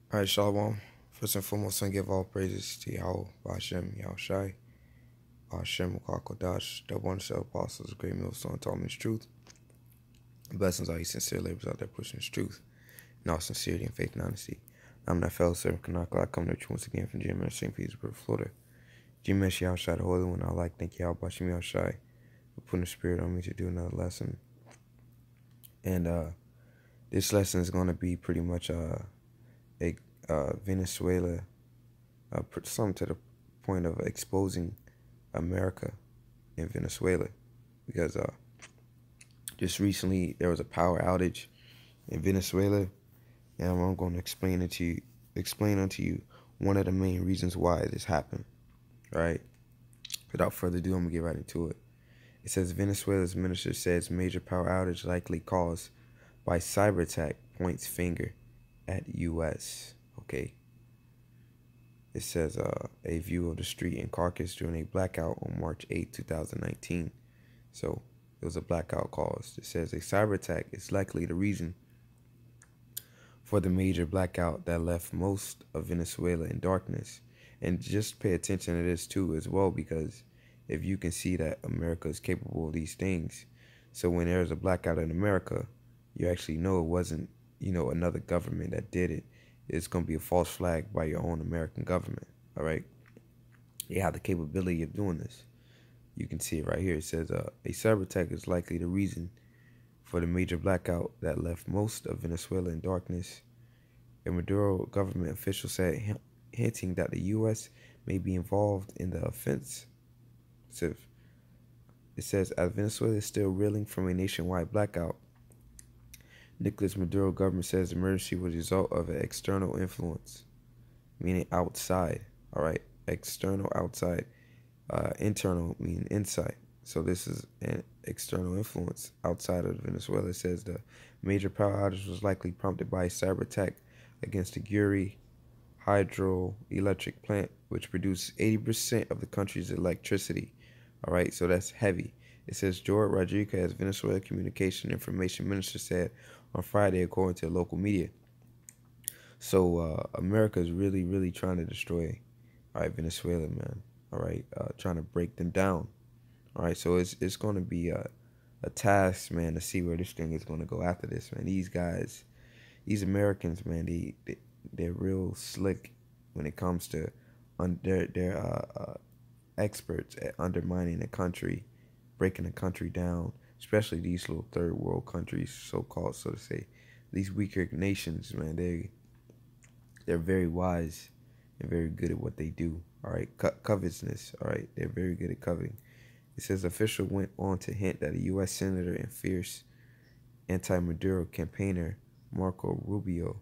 All right, Shalom. First and foremost, I give all praises to Yahweh, Bashem, Yahushai, Hashem, Kodash, the one cell apostles, great millstone, taught me his truth. Blessings all you sincere labors out there pushing his truth in all sincerity and faith and honesty. I'm that fellow servant Kanaka. I come to you once again from GMS St. Petersburg, Florida. GMS Yahushai, the Holy One. I like thank Yahweh, Bashem, Yahushai, for putting the spirit on me to do another lesson. And this lesson is going to be pretty much Venezuela, something to the point of exposing America in Venezuela, because just recently there was a power outage in Venezuela, and I'm going to explain unto you one of the main reasons why this happened. All right. Without further ado, I'm gonna get right into it. It says Venezuela's minister says major power outage likely caused by cyber attack, points finger at U.S. Okay. It says a view of the street in Caracas during a blackout on March 8, 2019. So it was a blackout caused. It says a cyber attack is likely the reason for the major blackout that left most of Venezuela in darkness. And just pay attention to this too as well, because if you can see that America is capable of these things, so when there's a blackout in America, you actually know it wasn't, another government that did it. It's going to be a false flag by your own American government. All right. They have the capability of doing this. You can see it right here. It says a cyber attack is likely the reason for the major blackout that left most of Venezuela in darkness. A Maduro government official said, hinting that the U.S. may be involved in the offensive. It says, as Venezuela is still reeling from a nationwide blackout, Nicolas Maduro government says the emergency was a result of an external influence, meaning outside. All right, external, outside. Internal meaning inside. So this is an external influence outside of Venezuela. It says the major power outage was likely prompted by a cyber attack against the Guri hydroelectric plant, which produces 80% of the country's electricity. All right, so that's heavy. It says Jorge Rodriguez, Venezuela Communication Information Minister, said on Friday, according to local media. So America is really, really trying to destroy, all right, Venezuela, man. All right, trying to break them down. All right, so it's going to be a task, man, to see where this thing is going to go after this, man. These guys, these Americans, man, they're real slick when it comes to they're experts at undermining a country, breaking a country down, especially these little third world countries, so-called, so to say. These weaker nations, man, they're very wise and very good at what they do. All right, covetousness. All right, they're very good at coveting. It says the official went on to hint that a U.S. senator and fierce anti-Maduro campaigner Marco Rubio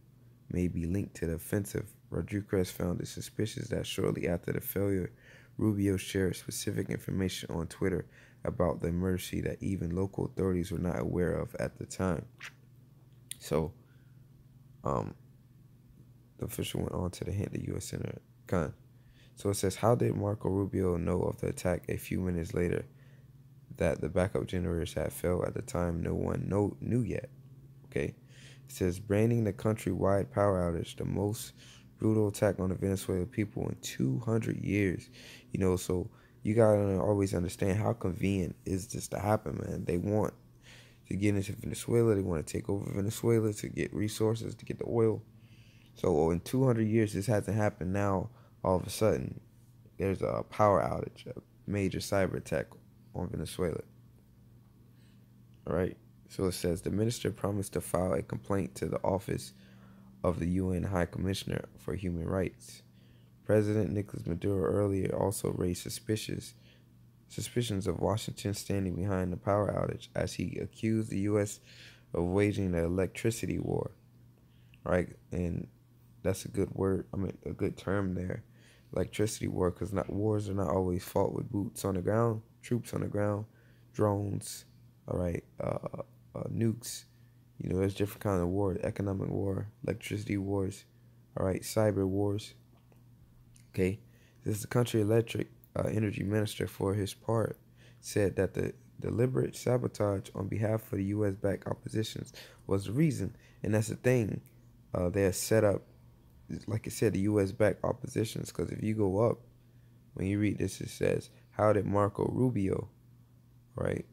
may be linked to the offensive. Rodriguez found it suspicious that shortly after the failure, Rubio shared specific information on Twitter about the emergency that even local authorities were not aware of at the time. So, the official went on to the hint the U.S. Senator Khan. So it says, how did Marco Rubio know of the attack a few minutes later? That the backup generators had failed at the time, no one knew yet. Okay. It says, branding the countrywide power outage the most brutal attack on the Venezuelan people in 200 years. So you gotta always understand how convenient is this to happen, man. They want to get into Venezuela. They want to take over Venezuela to get resources, to get the oil. So in 200 years, this hasn't happened. Now, all of a sudden, there's a power outage, a major cyber attack on Venezuela. All right. So it says the minister promised to file a complaint to the office of the UN High Commissioner for Human Rights. President Nicolas Maduro earlier also raised suspicions of Washington standing behind the power outage, as he accused the U.S. of waging an electricity war. All right, and that's a good word. A good term there, electricity war, because wars are not always fought with boots on the ground, troops on the ground, drones. All right, nukes. There's different kinds of war: economic war, electricity wars. All right, cyber wars. Okay, this is the country electric energy minister, for his part, said that the deliberate sabotage on behalf of the U.S.-backed oppositions was the reason, and that's the thing. They're set up like I said, the U.S. backed oppositions. Because if you go up, when you read this, it says, "How did Marco Rubio?" Right?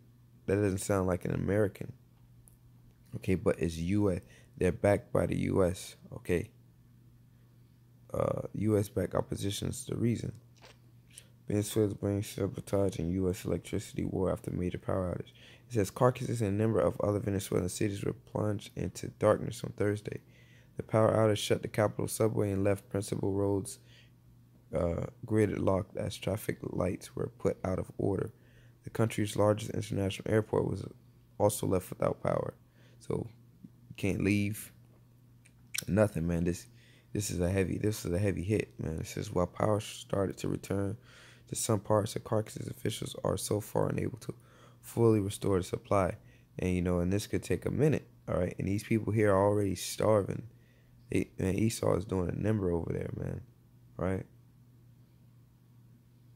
That doesn't sound like an American. Okay, but it's U.S. They're backed by the U.S. Okay. U.S. backed opposition is the reason. Venezuela's blaming sabotage in U.S. electricity war after major power outage. It says carcasses and a number of other Venezuelan cities were plunged into darkness on Thursday. The power outage shut the capital subway and left principal roads gridlocked as traffic lights were put out of order. The country's largest international airport was also left without power. So you can't leave. Nothing, man. This is a heavy hit, man. It says while power started to return to some parts of Caracas, officials are so far unable to fully restore the supply. And this could take a minute, all right? And these people here are already starving. Man, Esau is doing a number over there, man, right?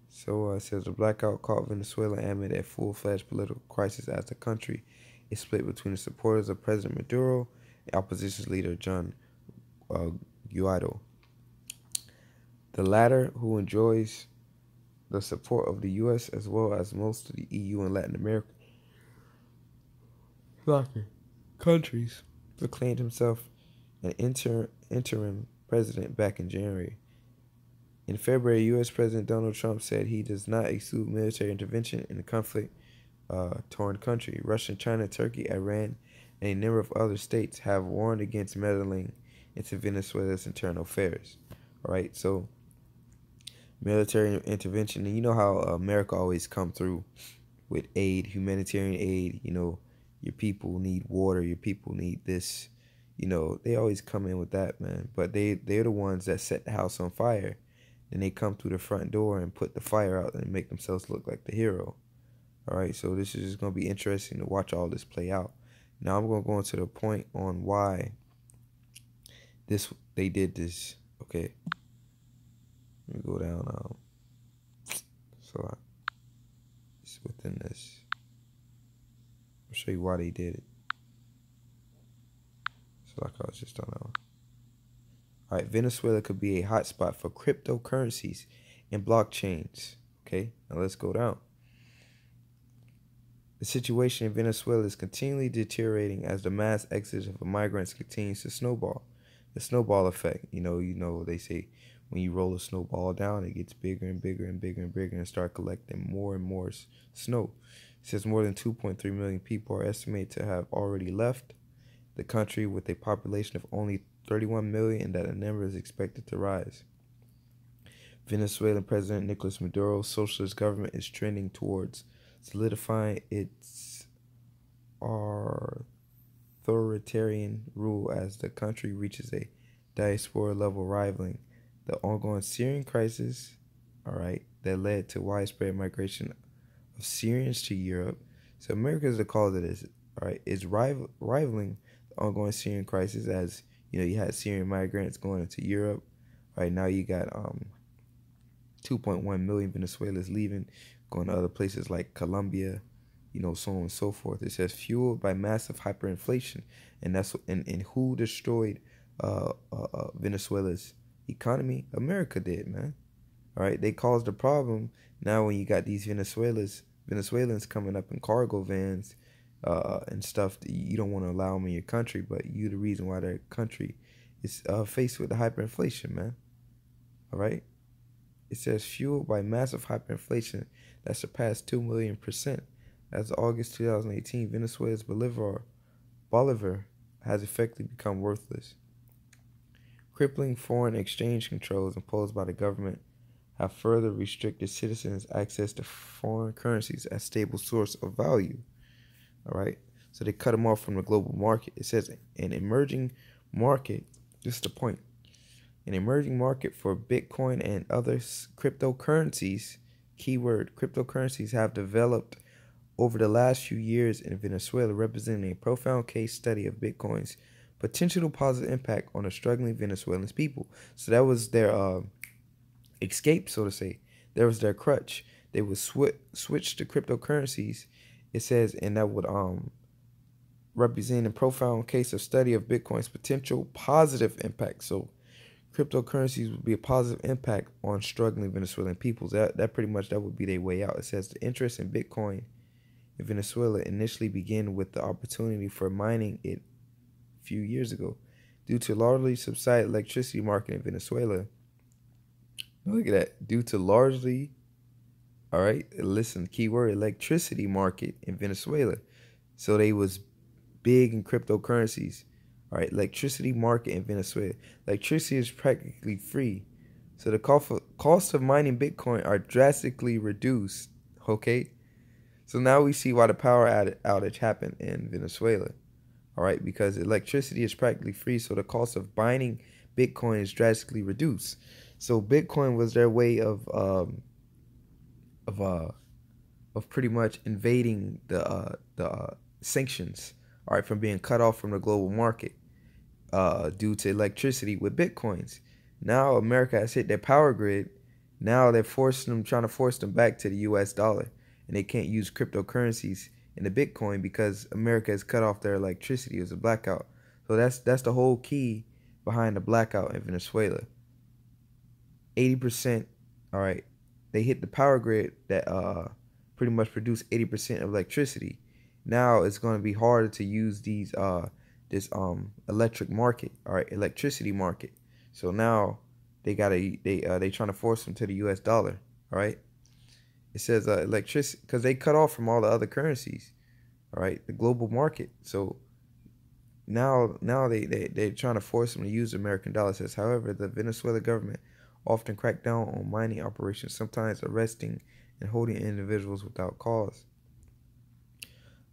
So it says the blackout caught Venezuela amid a full-fledged political crisis as the country is split between the supporters of President Maduro and opposition leader John Guaido. The latter, who enjoys the support of the U.S. as well as most of the EU and Latin America countries, proclaimed himself an interim president back in January. In February, U.S. President Donald Trump said he does not exclude military intervention in the conflict-torn country. Russia, China, Turkey, Iran, and a number of other states have warned against meddling into Venezuela's internal affairs. All right, so military intervention, and you know how America always come through with aid, humanitarian aid. Your people need water, your people need this. They always come in with that, man. But they're the ones that set the house on fire. Then they come through the front door and put the fire out and make themselves look like the hero. All right, so this is just going to be interesting to watch all this play out. Now I'm going to go into the point on why they did this. Okay, let me go down. So it's within this. I'll show you why they did it. So like I was just on that one. All right, Venezuela could be a hotspot for cryptocurrencies and blockchains. Okay, now let's go down. The situation in Venezuela is continually deteriorating as the mass exodus of migrants continues to snowball. The snowball effect. They say when you roll a snowball down, it gets bigger and bigger and bigger and bigger and start collecting more and more snow. It says more than 2.3 million people are estimated to have already left the country with a population of only 31 million, and that the number is expected to rise. Venezuelan President Nicolas Maduro's socialist government is trending towards solidifying its authoritarian rule as the country reaches a diaspora level rivaling the ongoing Syrian crisis, all right, that led to widespread migration of Syrians to Europe. So America is the cause of this, all right, is rivaling the ongoing Syrian crisis as, you had Syrian migrants going into Europe. Right now you got 2.1 million Venezuelans leaving, going to other places like Colombia, so on and so forth. It says fueled by massive hyperinflation, and who destroyed Venezuela's economy? America did, man. All right, they caused the problem. Now when you got these Venezuelans coming up in cargo vans and stuff, you don't want to allow them in your country, but you the reason why their country is faced with the hyperinflation, man. All right. It says fueled by massive hyperinflation that surpassed 2 million%. As of August 2018, Venezuela's Bolivar has effectively become worthless. Crippling foreign exchange controls imposed by the government have further restricted citizens' access to foreign currencies as stable source of value. All right, so they cut them off from the global market. It says an emerging market. This is the point. An emerging market for Bitcoin and other cryptocurrencies, keyword cryptocurrencies, have developed over the last few years in Venezuela, representing a profound case study of Bitcoin's potential positive impact on the struggling Venezuelan people. So that was their escape, so to say. There was their crutch. They would switch to cryptocurrencies. It says, and that would represent a profound case of study of Bitcoin's potential positive impact. So cryptocurrencies would be a positive impact on struggling Venezuelan peoples. That pretty much that would be their way out. It says the interest in Bitcoin in Venezuela initially began with the opportunity for mining it a few years ago. Due to largely subsided electricity market in Venezuela. Look at that. Due to largely, all right, listen, keyword electricity market in Venezuela. So they was big in cryptocurrencies. All right, electricity market in Venezuela. Electricity is practically free. So the cost of mining Bitcoin are drastically reduced. Okay. So now we see why the power outage happened in Venezuela. All right, because electricity is practically free, so the cost of mining Bitcoin is drastically reduced. So Bitcoin was their way of pretty much invading the sanctions, all right, from being cut off from the global market due to electricity with Bitcoins. Now America has hit their power grid. Now they're trying to force them back to the U.S. dollar, and they can't use cryptocurrencies in the Bitcoin because America has cut off their electricity. It was a blackout. So that's the whole key behind the blackout in Venezuela. 80%, all right, they hit the power grid that pretty much produced 80% of electricity. Now it's going to be harder to use this electric market, all right, electricity market. So now they trying to force them to the U.S. dollar, all right. It says electricity because they cut off from all the other currencies, all right, the global market. So now they're trying to force them to use the American dollar. It says, however, the Venezuela government often crack down on mining operations, sometimes arresting and holding individuals without cause.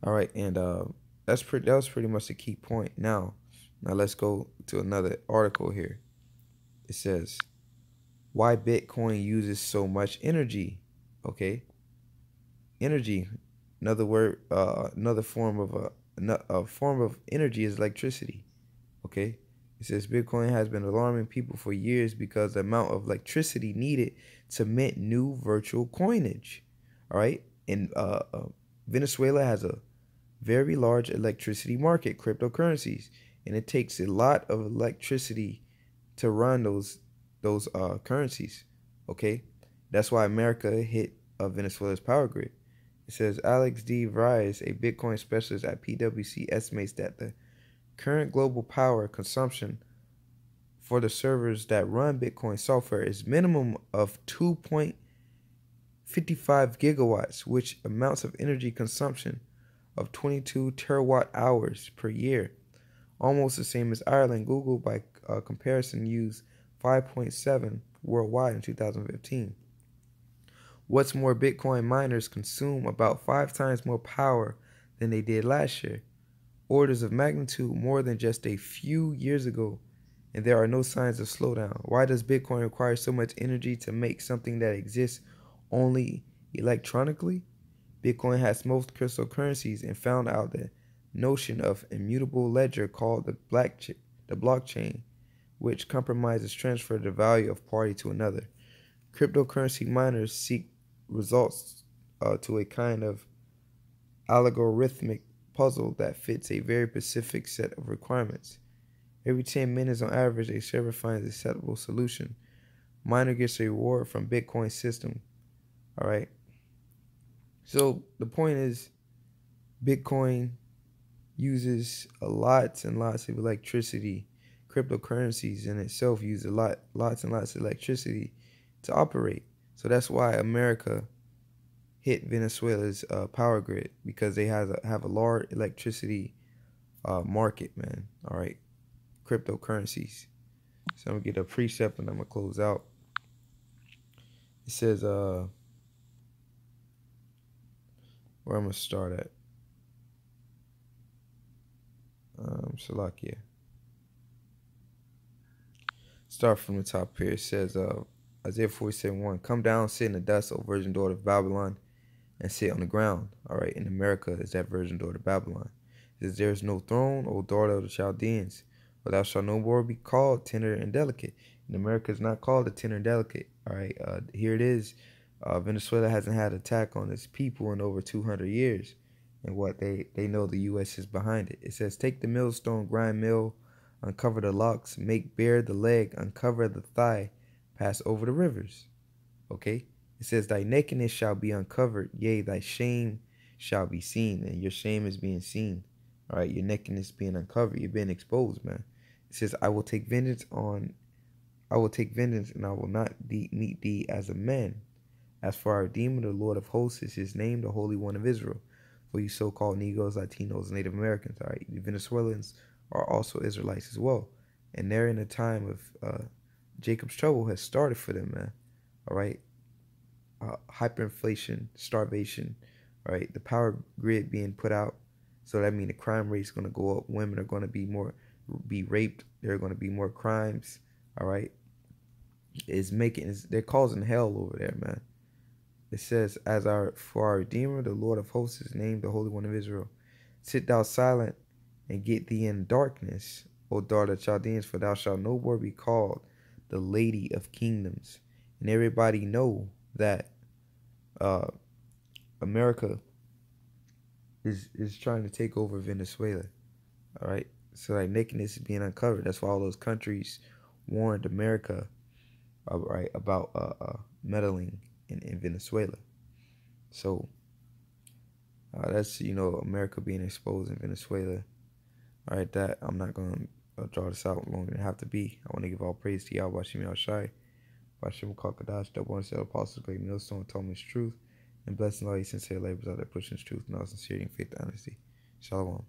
All right, and that was pretty much the key point. Now let's go to another article here. It says why Bitcoin uses so much energy. Okay, energy. Another form of a form of energy is electricity. Okay. It says Bitcoin has been alarming people for years because the amount of electricity needed to mint new virtual coinage. All right. And Venezuela has a very large electricity market, cryptocurrencies, and it takes a lot of electricity to run those currencies. Okay. That's why America hit Venezuela's power grid. It says Alex D. Vries, a Bitcoin specialist at PwC, estimates that the current global power consumption for the servers that run Bitcoin software is minimum of 2.55 gigawatts, which amounts of energy consumption of 22 terawatt hours per year. Almost the same as Ireland. Google, by comparison, used 5.7 worldwide in 2015. What's more, Bitcoin miners consume about 5 times more power than they did last year. Orders of magnitude more than just a few years ago, and there are no signs of slowdown. Why does Bitcoin require so much energy to make something that exists only electronically? Bitcoin has most cryptocurrencies and found out the notion of immutable ledger called the blockchain, which compromises transfer the value of party to another. Cryptocurrency miners seek results to a kind of algorithmic puzzle that fits a very specific set of requirements. Every 10 minutes on average, a server finds a acceptable solution. Miner gets a reward from Bitcoin system. All right. So the point is, Bitcoin uses lots and lots of electricity. Cryptocurrencies in itself use lots and lots of electricity to operate. So that's why America hit Venezuela's power grid, because they have a large electricity market, man. All right, cryptocurrencies. So I'm gonna get a precept and I'm gonna close out. It says where I'm gonna start at. Salakia. Start from the top here. It says Isaiah 47:1. Come down, sit in the dust, O virgin daughter of Babylon, and sit on the ground. All right, in America is that virgin daughter of Babylon. It says, there is no throne, O daughter of the Chaldeans, but thou shalt no more be called tender and delicate. And America is not called a tender and delicate. All right, here it is. Venezuela hasn't had an attack on its people in over 200 years. And what they know the U.S. is behind it. It says, take the millstone, grind meal uncover the locks, make bare the leg, uncover the thigh, pass over the rivers. Okay? It says, thy nakedness shall be uncovered, yea, thy shame shall be seen. And your shame is being seen. All right? Your nakedness being uncovered. You're being exposed, man. It says, I will take vengeance and I will not meet thee as a man. As for our Redeemer, the Lord of hosts is his name, the Holy One of Israel. For you so-called Negroes, Latinos, Native Americans, all right? The Venezuelans are also Israelites as well. And they're in a time of Jacob's trouble has started for them, man. All right? Hyperinflation, starvation, right? The power grid being put out. So that means the crime rate is going to go up. Women are going to be raped. There are going to be more crimes, all right? They're causing hell over there, man. It says, for our Redeemer, the Lord of hosts is named, the Holy One of Israel. Sit thou silent and get thee in darkness, O daughter of Chaldeans, for thou shalt no more be called the Lady of Kingdoms. And everybody know that America is trying to take over Venezuela. All right, so like nakedness is being uncovered. That's why all those countries warned America, right, about meddling in Venezuela. So that's America being exposed in Venezuela. All right, that I'm not gonna draw this out longer than it have to be. I want to give all praise to Yahweh Shemi Al-Shai, Bashim Kakadash, double one set apostles, great millstone, told me his truth, and blessing all these sincere labors out there pushing his truth and all sincerity and faith and honesty. Shalom.